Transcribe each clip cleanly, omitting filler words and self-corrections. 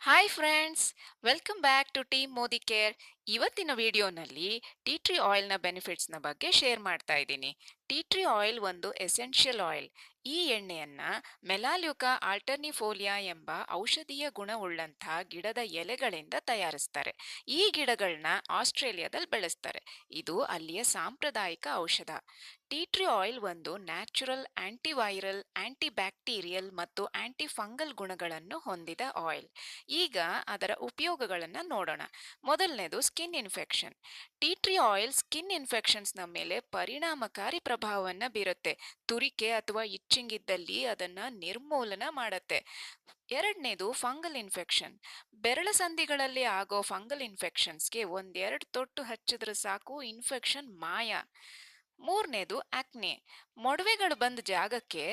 Hi friends, welcome back to team Modi care. ಇವತ್ತಿನ ವಿಡಿಯೋನಲ್ಲಿ tea tree ಆಯಿಲ್ನ ಬೆನಿಫಿಟ್ಸ್ನ ಬಗ್ಗೆ ಶೇರ್ ಮಾಡ್ತಾ ಇದ್ದೀನಿ. ಟೀ ಟ್ರೀ ಆಯಿಲ್ ಒಂದು ಎಸೆನ್ಷಿಯಲ್ ಆಯಿಲ್. ಈ ಎಣ್ಣೆಯನ್ನ ಮೆಲಾಲ್ಯುಕ ಆಲ್ಟರ್ನಿಫೋಲಿಯಾ ಎಂಬ ಔಷಧೀಯ ಗುಣವುಳ್ಳಂಥ ಗಿಡದ ಎಲೆಗಳಿಂದ ತಯಾರಿಸ್ತಾರೆ. ಈ ಗಿಡಗಳನ್ನ ಆಸ್ಟ್ರೇಲಿಯಾದಲ್ಲಿ ಬೆಳೆಸ್ತಾರೆ. ಇದು ಅಲ್ಲಿಯ ಸಾಂಪ್ರದಾಯಿಕ ಔಷಧ. ಟೀ ಟ್ರೀ ಆಯಿಲ್ ಒಂದು ನ್ಯಾಚುರಲ್ ಆಂಟಿವೈರಲ್, ಆಂಟಿಬ್ಯಾಕ್ಟೀರಿಯಲ್ ಮತ್ತು ಆಂಟಿಫಂಗಲ್ ಗುಣಗಳನ್ನು ಹೊಂದಿದ ಆಯಿಲ್. ಈಗ ಅದರ ಉಪಯೋಗಗಳನ್ನು ನೋಡೋಣ. ಮೊದಲನೇದು skin infection. Tea tree oil skin ಇನ್ಫೆಕ್ಷನ್ಸ್ನ ಮೇಲೆ ಪರಿಣಾಮಕಾರಿ ಪ್ರಭಾವವನ್ನು ಬೀರುತ್ತೆ. ತುರಿಕೆ ಅಥವಾ ಇಚ್ಚಿಂಗ್ ಇದ್ದಲ್ಲಿ ಅದನ್ನ ನಿರ್ಮೂಲನ ಮಾಡತ್ತೆ. ಎರಡನೇದು ಫಂಗಲ್ ಇನ್ಫೆಕ್ಷನ್. ಬೆರಳ ಸಂಧಿಗಳಲ್ಲಿ ಆಗೋ ಫಂಗಲ್ ಇನ್ಫೆಕ್ಷನ್ಸ್ಗೆ ಒಂದೆರಡು ತೊಟ್ಟು ಹಚ್ಚಿದ್ರೆ ಸಾಕು, ಇನ್ಫೆಕ್ಷನ್ ಮಾಯ. ಮೂರನೇದು ಆಕ್ನೆ. ಮೊಡವೆಗಳು ಬಂದ ಜಾಗಕ್ಕೆ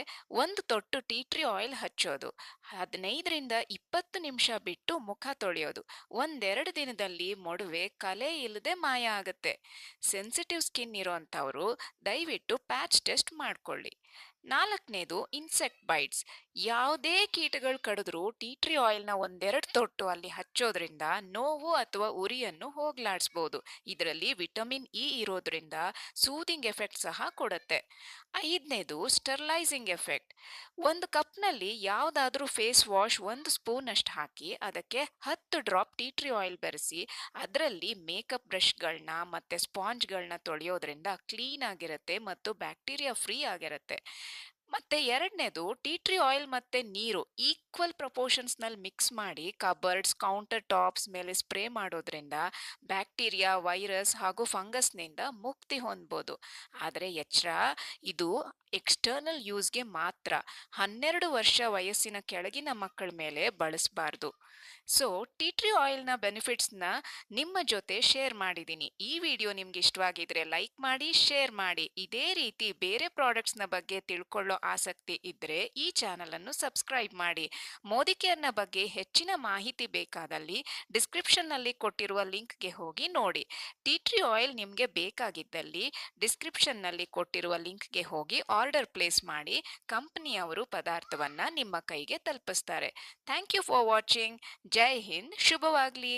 ಒಂದು ತೊಟ್ಟು ಟೀ ಟ್ರೀ ಆಯಿಲ್ ಹಚ್ಚೋದು, 15 ರಿಂದ 20 ನಿಮಿಷ ಬಿಟ್ಟು ಮುಖ ತೊಳೆಯೋದು. ಒಂದೆರಡು ದಿನದಲ್ಲಿ ಮೊಡವೆ ಕಲೆ ಇಲ್ಲದೆ ಮಾಯ ಆಗುತ್ತೆ. ಸೆನ್ಸಿಟಿವ್ ಸ್ಕಿನ್ ಇರೋಂಥವ್ರು ದಯವಿಟ್ಟು ಪ್ಯಾಚ್ ಟೆಸ್ಟ್ ಮಾಡ್ಕೊಳ್ಳಿ. ನಾಲ್ಕನೇದು ಇನ್ಸೆಕ್ಟ್ ಬೈಟ್ಸ್. ಯಾವುದೇ ಕೀಟಗಳು ಕಡಿದ್ರೂ ಟೀ ಟ್ರೀ ಆಯಿಲ್ನ ಒಂದೆರಡು ತೊಟ್ಟು ಅಲ್ಲಿ ಹಚ್ಚೋದ್ರಿಂದ ನೋವು ಅಥವಾ ಉರಿಯನ್ನು ಹೋಗ್ಲಾಡಿಸ್ಬೋದು. ಇದರಲ್ಲಿ ವಿಟಮಿನ್ ಇ ಇರೋದ್ರಿಂದ ಸೂದಿಂಗ್ ಎಫೆಕ್ಟ್ ಸಹ ಕೊಡುತ್ತೆ. ಐದನೇದು ಸ್ಟರ್ಲೈಸಿಂಗ್ ಎಫೆಕ್ಟ್. ಒಂದು ಕಪ್ನಲ್ಲಿ ಯಾವುದಾದ್ರೂ ಫೇಸ್ ವಾಶ್ 1 ಸ್ಪೂನ್ ಅಷ್ಟು ಹಾಕಿ ಅದಕ್ಕೆ 10 ಡ್ರಾಪ್ ಟೀ ಟ್ರೀ ಆಯಿಲ್ ಬೆರೆಸಿ ಅದರಲ್ಲಿ ಮೇಕಪ್ ಬ್ರಷ್ಗಳನ್ನ ಮತ್ತೆ ಸ್ಪಾಂಜ್ಗಳನ್ನ ತೊಳೆಯೋದ್ರಿಂದ ಕ್ಲೀನ್ ಆಗಿರುತ್ತೆ ಮತ್ತು ಬ್ಯಾಕ್ಟೀರಿಯಾ ಫ್ರೀ ಆಗಿರುತ್ತೆ. ಮತ್ತೆ ಎರಡನೇದು ಟೀ ಟ್ರೀ ಆಯಿಲ್ ಮತ್ತೆ ನೀರು ಈಕ್ವಲ್ ಪ್ರಪೋರ್ಷನ್ಸ್ ನಲ್ಲಿ ಮಿಕ್ಸ್ ಮಾಡಿ ಕಬರ್ಡ್ಸ್, ಕೌಂಟರ್ ಟಾಪ್ಸ್ ಮೇಲೆ ಸ್ಪ್ರೇ ಮಾಡೋದ್ರಿಂದ ಬ್ಯಾಕ್ಟೀರಿಯಾ, ವೈರಸ್ ಹಾಗೂ ಫಂಗಸ್ನಿಂದ ಮುಕ್ತಿ ಹೊಂದಬಹುದು. ಆದರೆ ಎಚ್ಚರ, ಇದು ಎಕ್ಸ್ಟರ್ನಲ್ ಯೂಸ್ಗೆ ಮಾತ್ರ. 12 ವರ್ಷ ವಯಸ್ಸಿನ ಕೆಳಗಿನ ಮಕ್ಕಳ ಮೇಲೆ ಬಳಸಬಾರ್ದು. ಸೊ ಟೀ ಟ್ರೀ ಆಯಿಲ್ನ ಬೆನಿಫಿಟ್ಸ್ನ ನಿಮ್ಮ ಜೊತೆ ಶೇರ್ ಮಾಡಿದ್ದೀನಿ. ಈ ವಿಡಿಯೋ ನಿಮ್ಗೆ ಇಷ್ಟವಾಗಿದ್ರೆ ಲೈಕ್ ಮಾಡಿ, ಶೇರ್ ಮಾಡಿ. ಇದೇ ರೀತಿ ಬೇರೆ ಪ್ರಾಡಕ್ಟ್ಸ್ನ ಬಗ್ಗೆ ತಿಳ್ಕೊಳ್ಳೋ ಆಸಕ್ತಿ ಇದ್ರೆ ಈ ಚಾನಲ್ ಅನ್ನು ಸಬ್ಸ್ಕ್ರೈಬ್ ಮಾಡಿ. ಮೋದಿ ಕೇರ್ನ ಬಗ್ಗೆ ಹೆಚ್ಚಿನ ಮಾಹಿತಿ ಬೇಕಾದಲ್ಲಿ ಡಿಸ್ಕ್ರಿಪ್ಷನ್ನಲ್ಲಿ ಕೊಟ್ಟಿರುವ ಲಿಂಕ್ಗೆ ಹೋಗಿ ನೋಡಿ. ಟೀ ಟ್ರೀ ಆಯಿಲ್ ನಿಮಗೆ ಬೇಕಾಗಿದ್ದಲ್ಲಿ ಡಿಸ್ಕ್ರಿಪ್ಷನ್ನಲ್ಲಿ ಕೊಟ್ಟಿರುವ ಲಿಂಕ್ಗೆ ಹೋಗಿ ಆರ್ಡರ್ ಪ್ಲೇಸ್ ಮಾಡಿ. ಕಂಪನಿಯವರು ಪದಾರ್ಥವನ್ನ ನಿಮ್ಮ ಕೈಗೆ ತಲುಪಿಸ್ತಾರೆ. Thank you for watching. ಜೈ ಹಿಂದ್, ಶುಭವಾಗ್ಲಿ.